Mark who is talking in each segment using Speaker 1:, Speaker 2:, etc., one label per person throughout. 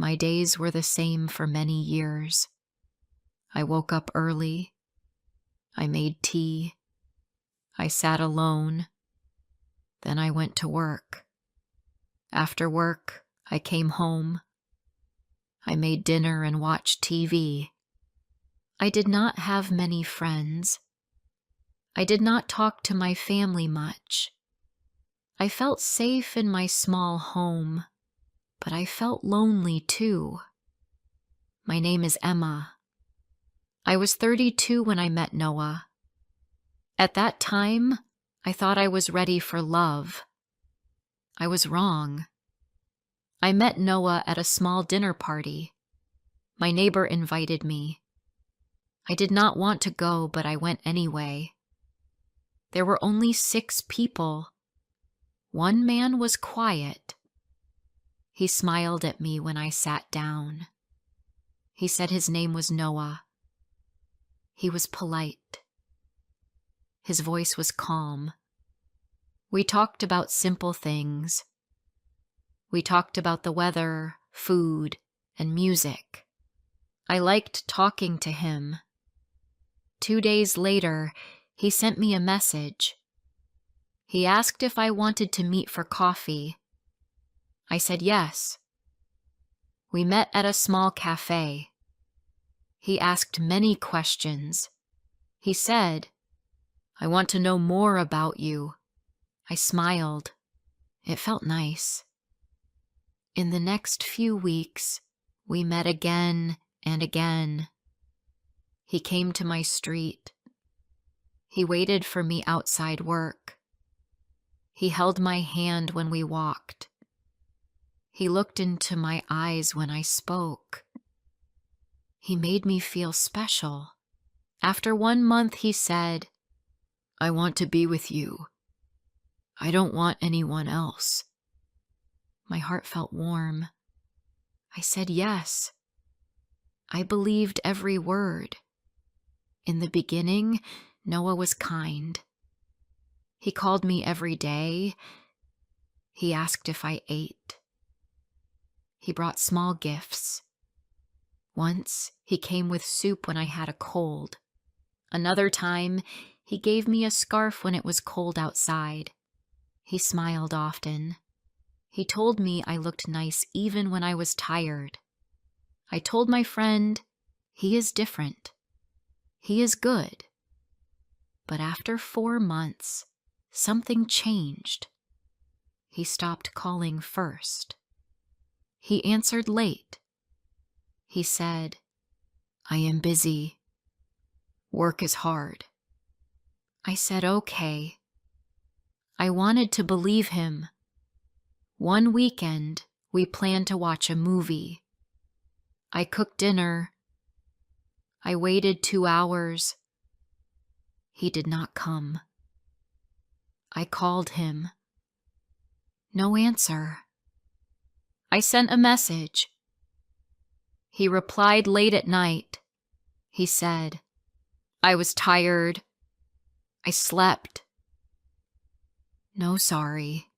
Speaker 1: My days were the same for many years. I woke up early. I made tea. I sat alone. Then I went to work. After work, I came home. I made dinner and watched TV. I did not have many friends. I did not talk to my family much. I felt safe in my small home, but I felt lonely too. My name is Emma. I was 32 when I met Noah. At that time, I thought I was ready for love. I was wrong. I met Noah at a small dinner party. My neighbor invited me. I did not want to go, but I went anyway. There were only 6 people. One man was quiet. He smiled at me when I sat down. He said his name was Noah. He was polite. His voice was calm. We talked about simple things. We talked about the weather, food, and music. I liked talking to him. 2 days later, he sent me a message. He asked if I wanted to meet for coffee. I said yes. We met at a small cafe. He asked many questions. He said, "I want to know more about you." I smiled. It felt nice. In the next few weeks, we met again and again. He came to my street. He waited for me outside work. He held my hand when we walked. He looked into my eyes when I spoke. He made me feel special. After 1 month, he said, "I want to be with you. I don't want anyone else." My heart felt warm. I said yes. I believed every word. In the beginning, Noah was kind. He called me every day. He asked if I ate. He brought small gifts. Once, he came with soup when I had a cold. Another time, he gave me a scarf when it was cold outside. He smiled often. He told me I looked nice even when I was tired. I told my friend, he is different. He is good. But after 4 months, something changed. He stopped calling first. He answered late. He said, "I am busy. Work is hard." I said, "Okay." I wanted to believe him. One weekend, we planned to watch a movie. I cooked dinner. I waited 2 hours. He did not come. I called him. No answer. I sent a message. He replied late at night. He said, "I was tired. I slept." No sorry.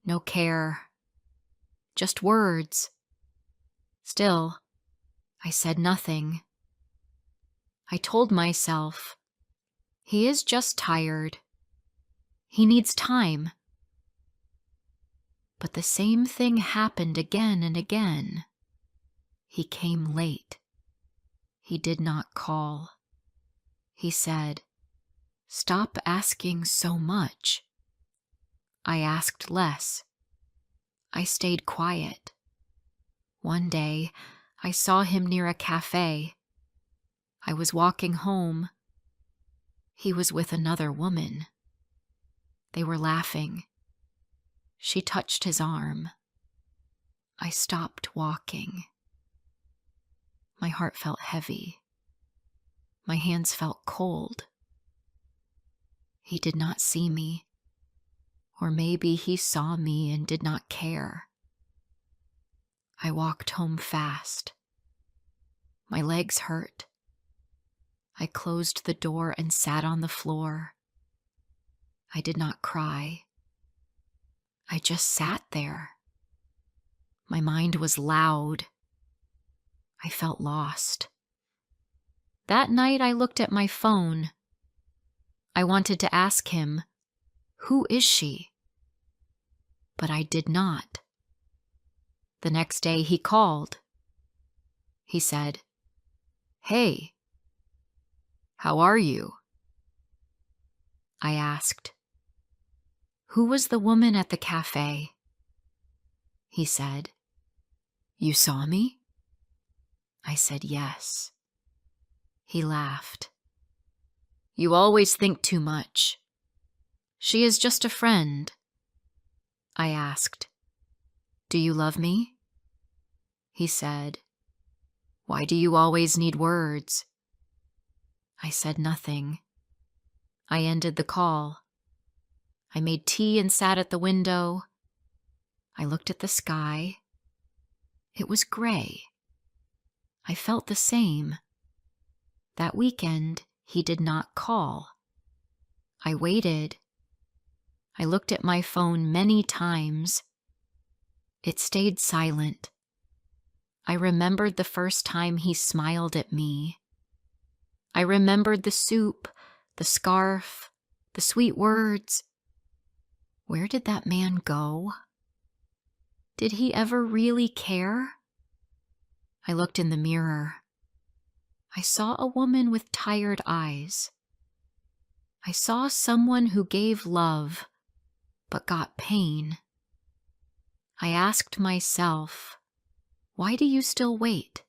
Speaker 1: No care. Just words. Still, I said nothing. I told myself, he is just tired. He needs time. But the same thing happened again and again. He came late. He did not call. He said, "Stop asking so much." I asked less. I stayed quiet. One day, I saw him near a cafe. I was walking home. He was with another woman. They were laughing. She touched his arm. I stopped walking. My heart felt heavy. My hands felt cold. He did not see me. Or maybe he saw me and did not care. I walked home fast. My legs hurt. I closed the door and sat on the floor. I did not cry. I just sat there. My mind was loud. I felt lost. That night I looked at my phone. I wanted to ask him, "Who is she?" But I did not. The next day he called. He said, "Hey, how are you?" I asked, "Who was the woman at the cafe?" He said, "You saw me?" I said, "Yes." He laughed. "You always think too much. She is just a friend." I asked, "Do you love me?" He said, "Why do you always need words?" I said nothing. I ended the call. I made tea and sat at the window. I looked at the sky. It was gray. I felt the same. That weekend, he did not call. I waited. I looked at my phone many times. It stayed silent. I remembered the first time he smiled at me. I remembered the soup, the scarf, the sweet words. Where did that man go? Did he ever really care? I looked in the mirror. I saw a woman with tired eyes. I saw someone who gave love, but got pain. I asked myself, why do you still wait?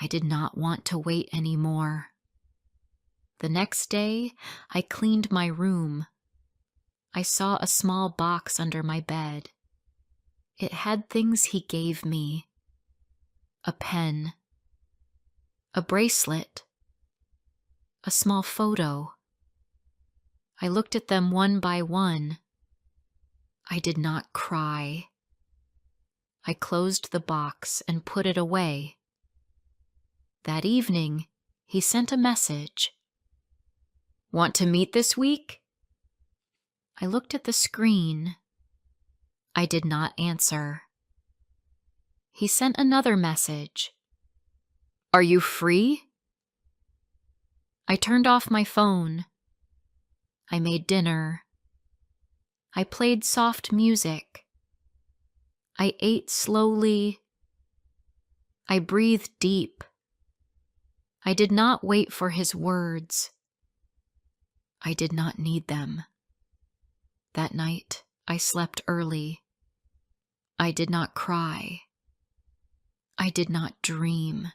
Speaker 1: I did not want to wait anymore. The next day, I cleaned my room. I saw a small box under my bed. It had things he gave me. A pen, a bracelet, a small photo. I looked at them one by one. I did not cry. I closed the box and put it away. That evening, he sent a message. "Want to meet this week?" I looked at the screen. I did not answer. He sent another message. "Are you free?" I turned off my phone. I made dinner. I played soft music. I ate slowly. I breathed deep. I did not wait for his words. I did not need them. That night, I slept early. I did not cry. I did not dream.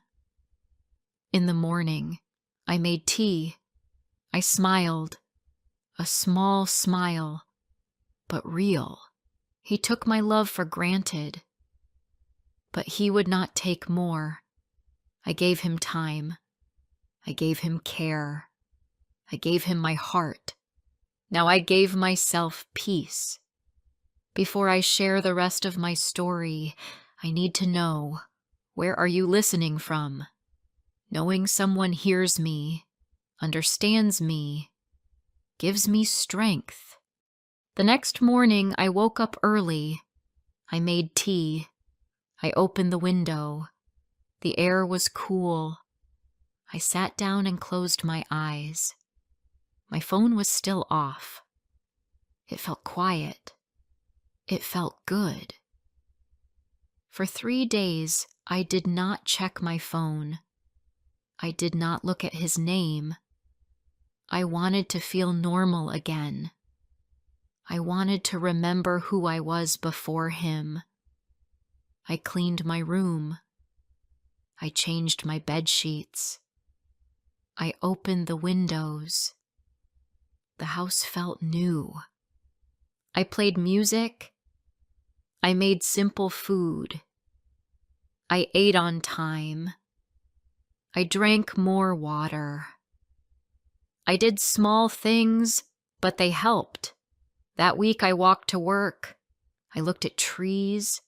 Speaker 1: In the morning, I made tea. I smiled. A small smile, but real. He took my love for granted. But he would not take more. I gave him time. I gave him care. I gave him my heart. Now I gave myself peace. Before I share the rest of my story, I need to know, where are you listening from? Knowing someone hears me, understands me, gives me strength. The next morning, I woke up early. I made tea. I opened the window. The air was cool. I sat down and closed my eyes. My phone was still off. It felt quiet. It felt good. For 3 days, I did not check my phone. I did not look at his name. I wanted to feel normal again. I wanted to remember who I was before him. I cleaned my room. I changed my bed sheets. I opened the windows. The house felt new. I played music. I made simple food. I ate on time. I drank more water. I did small things, but they helped. That week I walked to work. I looked at trees.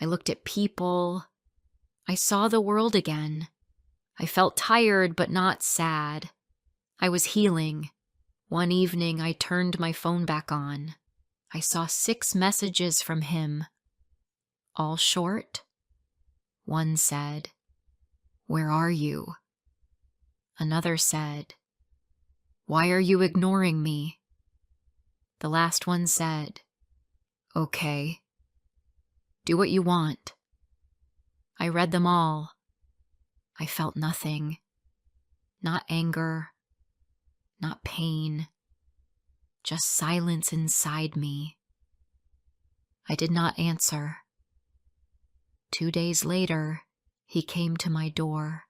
Speaker 1: I looked at people. I saw the world again. I felt tired but not sad. I was healing. One evening I turned my phone back on. I saw 6 messages from him. all short? One said, "Where are you?" Another said, "Why are you ignoring me?" The last one said, "Okay, do what you want." I read them all. I felt nothing. Not anger, not pain, just silence inside me. I did not answer. 2 days later, he came to my door.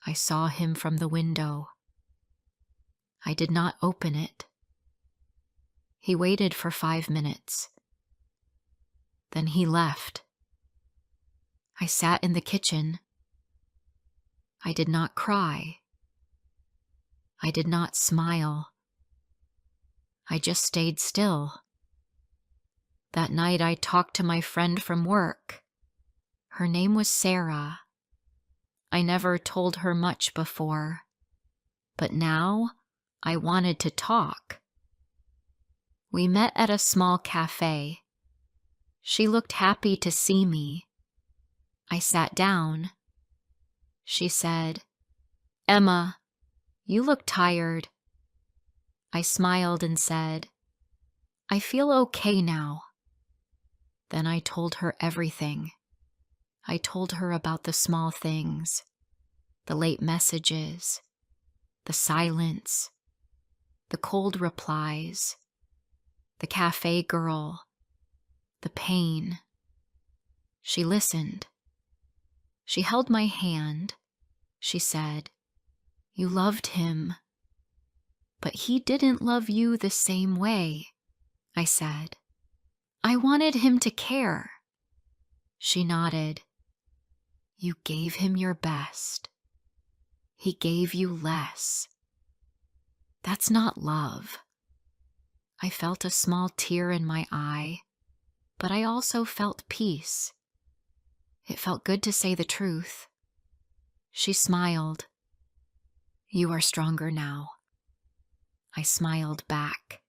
Speaker 1: I saw him from the window. I did not open it. He waited for 5 minutes. Then he left. I sat in the kitchen. I did not cry. I did not smile. I just stayed still. That night I talked to my friend from work. Her name was Sarah. I never told her much before, but now I wanted to talk. We met at a small cafe. She looked happy to see me. I sat down. She said, "Emma, you look tired." I smiled and said, "I feel okay now." Then I told her everything. I told her about the small things, the late messages, the silence, the cold replies, the cafe girl, the pain. She listened. She held my hand. She said, "You loved him, but he didn't love you the same way." I said, "I wanted him to care." She nodded. "You gave him your best. He gave you less. That's not love." I felt a small tear in my eye, but I also felt peace. It felt good to say the truth. She smiled. "You are stronger now." I smiled back.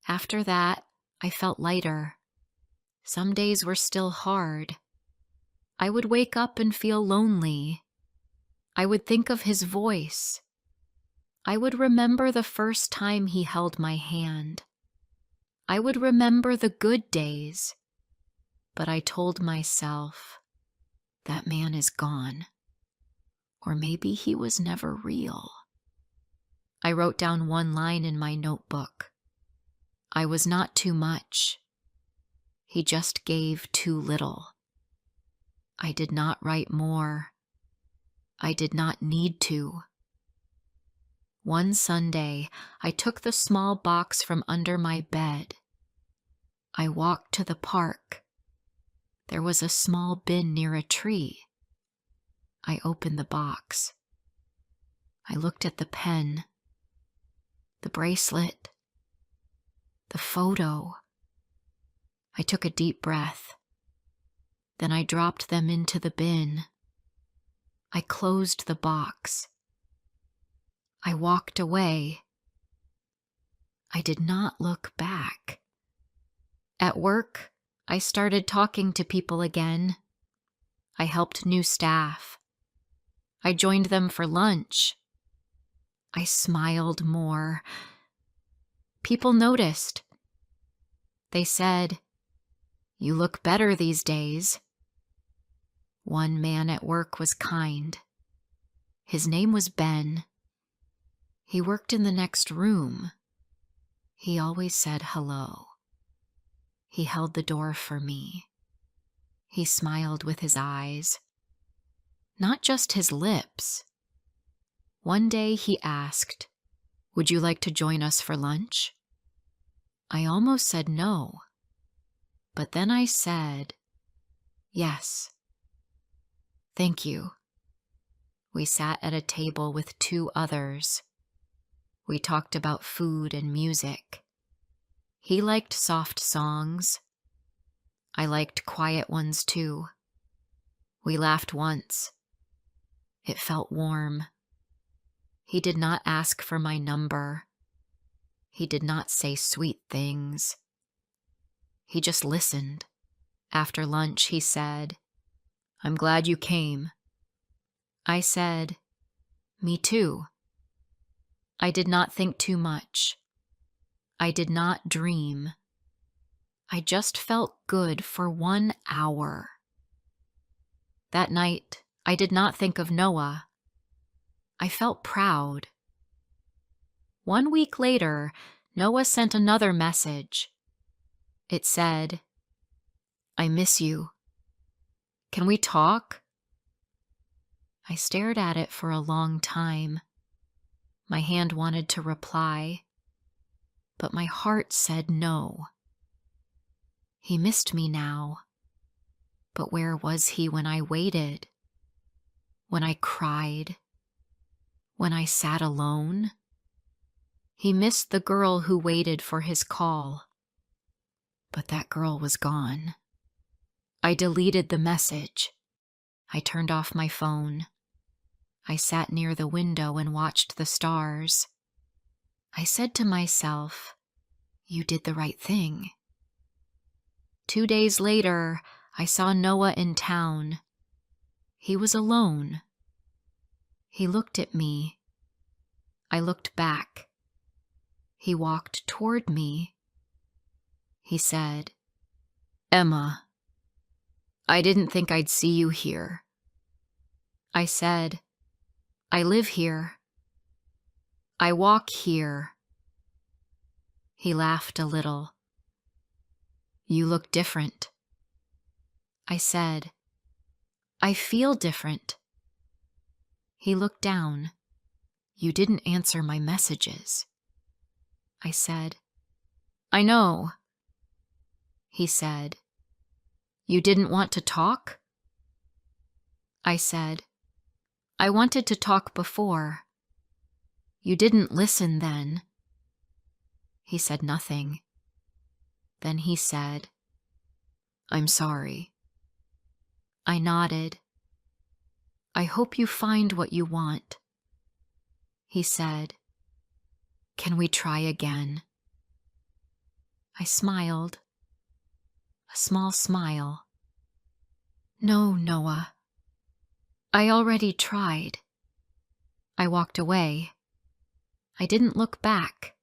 Speaker 1: After that, I felt lighter. Some days were still hard. I would wake up and feel lonely. I would think of his voice. I would remember the first time he held my hand. I would remember the good days. But I told myself, that man is gone. Or maybe he was never real. I wrote down one line in my notebook. I was not too much. He just gave too little. I did not write more. I did not need to. One Sunday, I took the small box from under my bed. I walked to the park. There was a small bin near a tree. I opened the box. I looked at the pen, the bracelet, the photo. I took a deep breath. Then I dropped them into the bin. I closed the box. I walked away. I did not look back. At work, I started talking to people again. I helped new staff. I joined them for lunch. I smiled more. People noticed. They said, "You look better these days." One man at work was kind. His name was Ben. He worked in the next room. He always said hello. He held the door for me. He smiled with his eyes, not just his lips. One day he asked, "Would you like to join us for lunch?" I almost said no, but then I said, "Yes. Thank you." We sat at a table with 2 others. We talked about food and music. He liked soft songs. I liked quiet ones too. We laughed once. It felt warm. He did not ask for my number. He did not say sweet things. He just listened. After lunch, he said, "I'm glad you came." I said, "Me too." I did not think too much. I did not dream. I just felt good for 1 hour. That night, I did not think of Noah. I felt proud. 1 week later, Noah sent another message. It said, "I miss you. Can we talk?" I stared at it for a long time. My hand wanted to reply, but my heart said no. He missed me now. But where was he when I waited? When I cried? When I sat alone? He missed the girl who waited for his call. But that girl was gone. I deleted the message. I turned off my phone. I sat near the window and watched the stars. I said to myself, "You did the right thing." 2 days later, I saw Noah in town. He was alone. He looked at me. I looked back. He walked toward me. He said, "Emma, I didn't think I'd see you here." I said, "I live here. I walk here." He laughed a little. "You look different." I said, "I feel different." He looked down. "You didn't answer my messages." I said, "I know." He said, "You didn't want to talk?" I said, "I wanted to talk before. You didn't listen then." He said nothing. Then he said, "I'm sorry." I nodded. "I hope you find what you want." He said, "Can we try again?" I smiled. A small smile. "No, Noah. I already tried." I walked away. I didn't look back.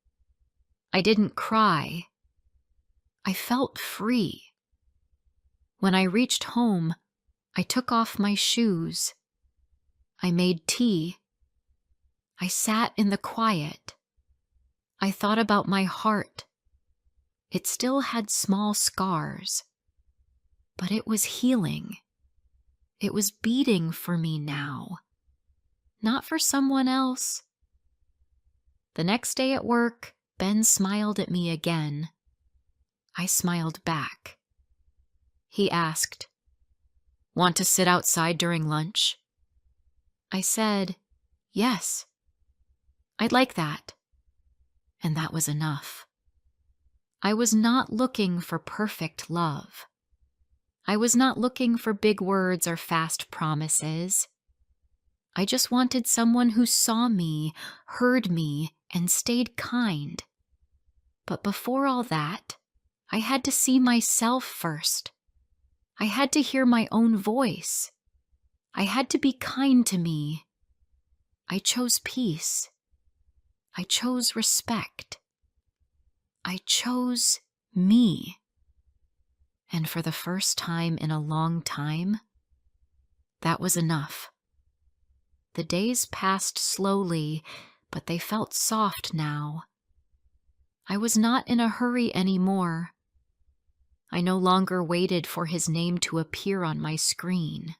Speaker 1: I didn't cry. I felt free. When I reached home, I took off my shoes. I made tea. I sat in the quiet. I thought about my heart. It still had small scars, but it was healing. It was beating for me now, not for someone else. The next day at work, Ben smiled at me again. I smiled back. He asked, "Want to sit outside during lunch?" I said, "Yes. I'd like that." And that was enough. I was not looking for perfect love. I was not looking for big words or fast promises. I just wanted someone who saw me, heard me, and stayed kind. But before all that, I had to see myself first. I had to hear my own voice. I had to be kind to me. I chose peace. I chose respect. I chose me. And for the first time in a long time, that was enough. The days passed slowly, but they felt soft now. I was not in a hurry anymore. I no longer waited for his name to appear on my screen.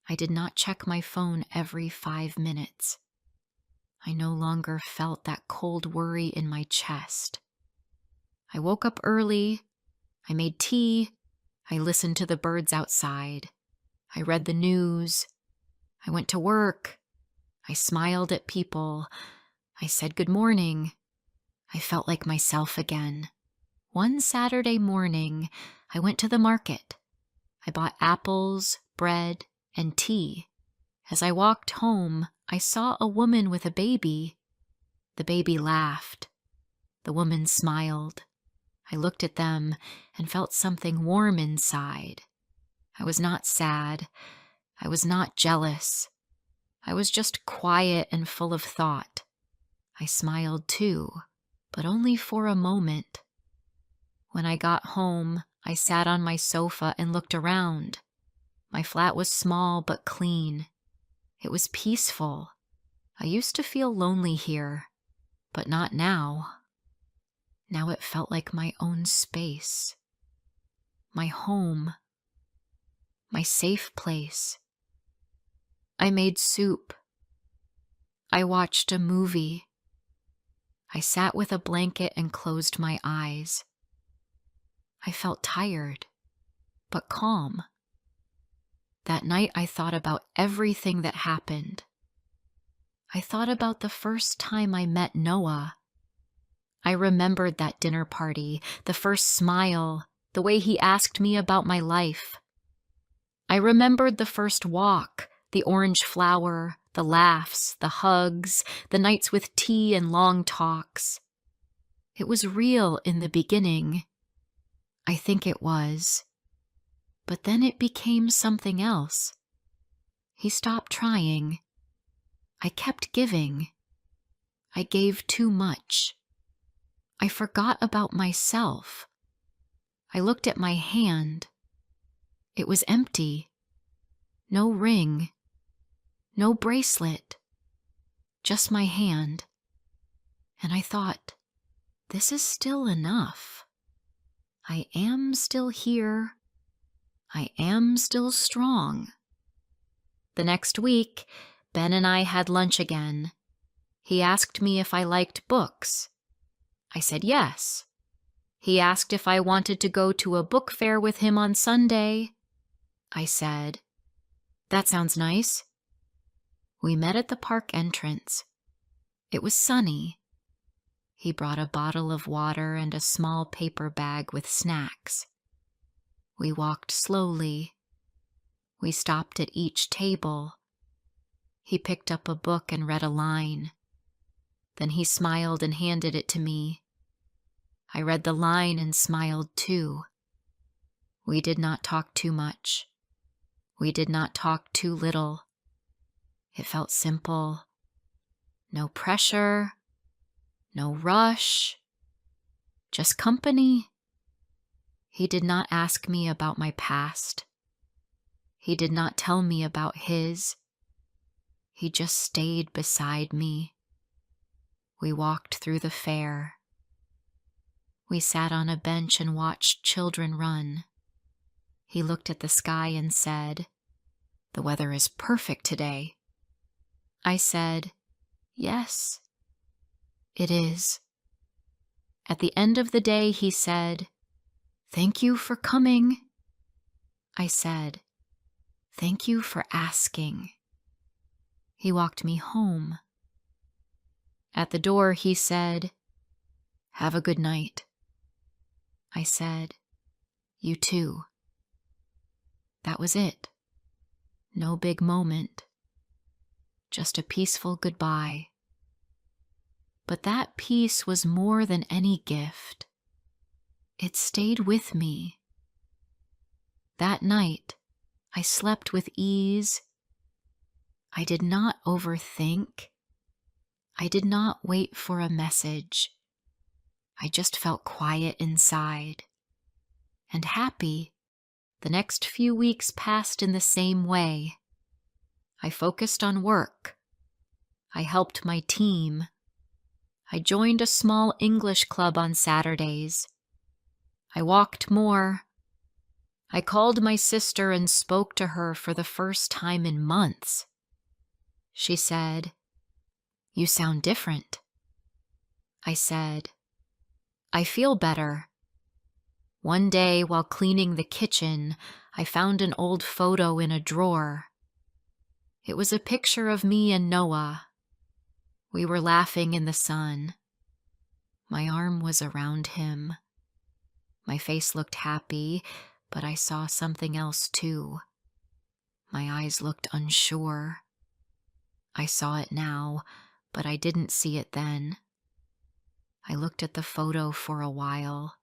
Speaker 1: I did not check my phone every 5 minutes. I no longer felt that cold worry in my chest. I woke up early. I made tea. I listened to the birds outside. I read the news. I went to work. I smiled at people. I said good morning. I felt like myself again. One Saturday morning, I went to the market. I bought apples, bread, and tea. As I walked home, I saw a woman with a baby. The baby laughed. The woman smiled. I looked at them and felt something warm inside. I was not sad. I was not jealous. I was just quiet and full of thought. I smiled too, but only for a moment. When I got home, I sat on my sofa and looked around. My flat was small but clean. It was peaceful. I used to feel lonely here, but not now. Now it felt like my own space, my home, my safe place. I made soup. I watched a movie. I sat with a blanket and closed my eyes. I felt tired, but calm. That night I thought about everything that happened. I thought about the first time I met Noah. I remembered that dinner party, the first smile, the way he asked me about my life. I remembered the first walk, the orange flower, the laughs, the hugs, the nights with tea and long talks. It was real in the beginning. I think it was. But then it became something else. He stopped trying. I kept giving. I gave too much. I forgot about myself. I looked at my hand. It was empty. No ring. No bracelet. Just my hand. And I thought, this is still enough. I am still here. I am still strong. The next week, Ben and I had lunch again. He asked me if I liked books. I said yes. He asked if I wanted to go to a book fair with him on Sunday. I said, that sounds nice. We met at the park entrance. It was sunny. He brought a bottle of water and a small paper bag with snacks. We walked slowly. We stopped at each table. He picked up a book and read a line. Then he smiled and handed it to me. I read the line and smiled too. We did not talk too much. We did not talk too little. It felt simple. No pressure. No rush. Just company. He did not ask me about my past. He did not tell me about his. He just stayed beside me. We walked through the fair. We sat on a bench and watched children run. He looked at the sky and said, the weather is perfect today. I said, yes, it is. At the end of the day, he said, thank you for coming. I said, thank you for asking. He walked me home. At the door, he said, have a good night. I said, you too. That was it. No big moment. Just a peaceful goodbye. But that peace was more than any gift. It stayed with me. That night, I slept with ease. I did not overthink. I did not wait for a message. I just felt quiet inside. And happy. The next few weeks passed in the same way. I focused on work. I helped my team. I joined a small English club on Saturdays. I walked more. I called my sister and spoke to her for the first time in months. She said, you sound different. I said, I feel better. One day, while cleaning the kitchen, I found an old photo in a drawer. It was a picture of me and Noah. We were laughing in the sun. My arm was around him. My face looked happy, but I saw something else too. My eyes looked unsure. I saw it now, but I didn't see it then. I looked at the photo for a while.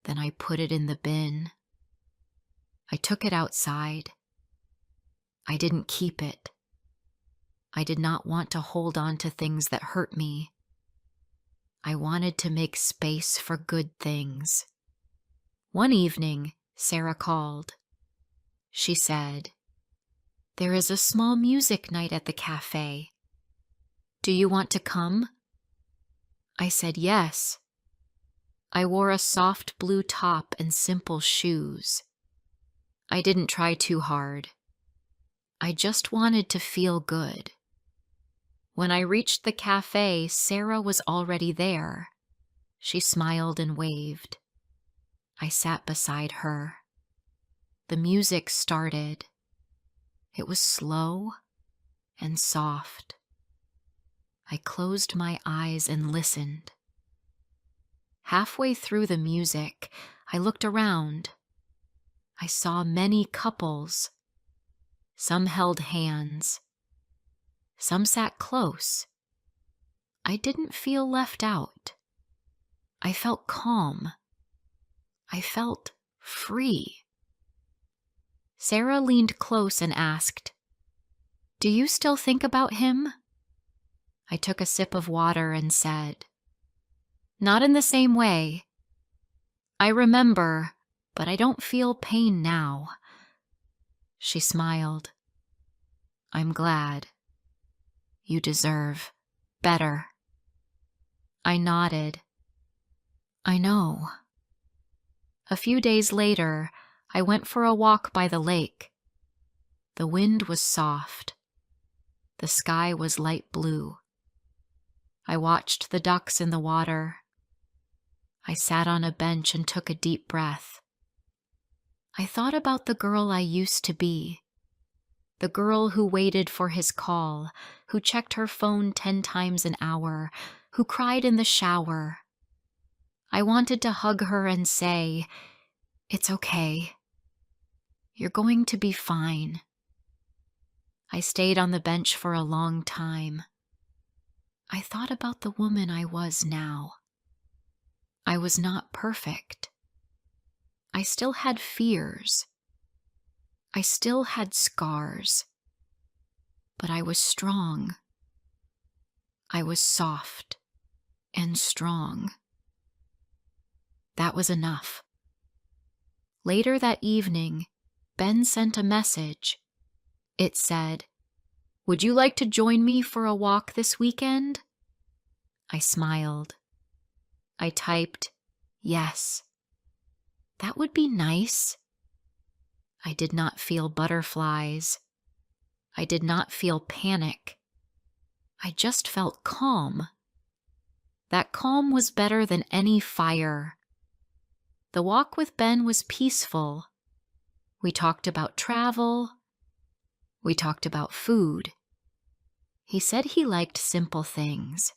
Speaker 1: Then I put it in the bin. I took it outside. I didn't keep it. I did not want to hold on to things that hurt me. I wanted to make space for good things. One evening, Sarah called. She said, "There is a small music night at the cafe. Do you want to come?" I said yes. I wore a soft blue top and simple shoes. I didn't try too hard. I just wanted to feel good. When I reached the cafe, Sarah was already there. She smiled and waved. I sat beside her. The music started. It was slow and soft. I closed my eyes and listened. Halfway through the music, I looked around. I saw many couples. Some held hands. Some sat close. I didn't feel left out. I felt calm. I felt free. Sarah leaned close and asked, "Do you still think about him?" I took a sip of water and said, "Not in the same way. I remember, but I don't feel pain now." She smiled. "I'm glad. You deserve better." I nodded. "I know." A few days later, I went for a walk by the lake. The wind was soft. The sky was light blue. I watched the ducks in the water. I sat on a bench and took a deep breath. I thought about the girl I used to be. The girl who waited for his call, who checked her phone 10 times an hour, who cried in the shower. I wanted to hug her and say, "It's okay. You're going to be fine." I stayed on the bench for a long time. I thought about the woman I was now. I was not perfect. I still had fears. I still had scars. But I was strong. I was soft and strong. That was enough. Later that evening, Ben sent a message. It said, "Would you like to join me for a walk this weekend?" I smiled. I typed, "Yes." That would be nice. I did not feel butterflies. I did not feel panic. I just felt calm. That calm was better than any fire. The walk with Ben was peaceful. We talked about travel. We talked about food. He said he liked simple things.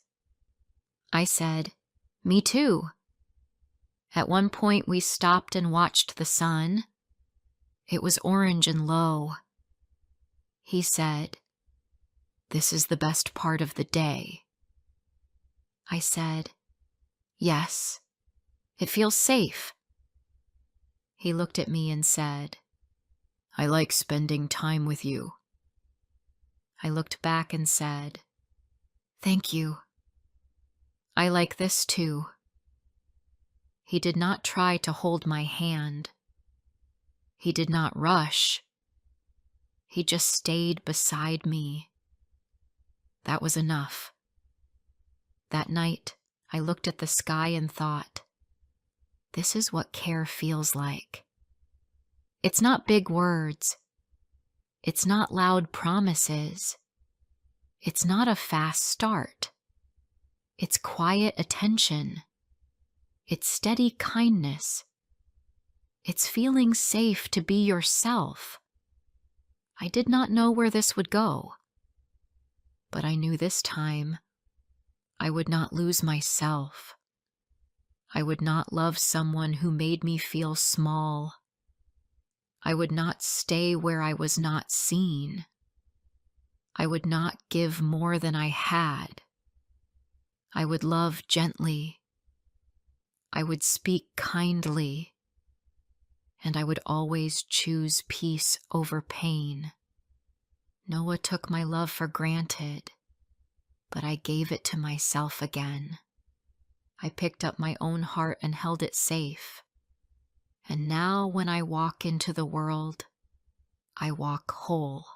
Speaker 1: I said, "Me too." At one point, we stopped and watched the sun. It was orange and low. He said, "This is the best part of the day." I said, "Yes, it feels safe." He looked at me and said, "I like spending time with you." I looked back and said, "Thank you. I like this too." He did not try to hold my hand. He did not rush. He just stayed beside me. That was enough. That night, I looked at the sky and thought, this is what care feels like. It's not big words. It's not loud promises. It's not a fast start. It's quiet attention. It's steady kindness. It's feeling safe to be yourself. I did not know where this would go, but I knew this time I would not lose myself. I would not love someone who made me feel small. I would not stay where I was not seen. I would not give more than I had. I would love gently. I would speak kindly, and I would always choose peace over pain. Noah took my love for granted, but I gave it to myself again. I picked up my own heart and held it safe. And now when I walk into the world, I walk whole.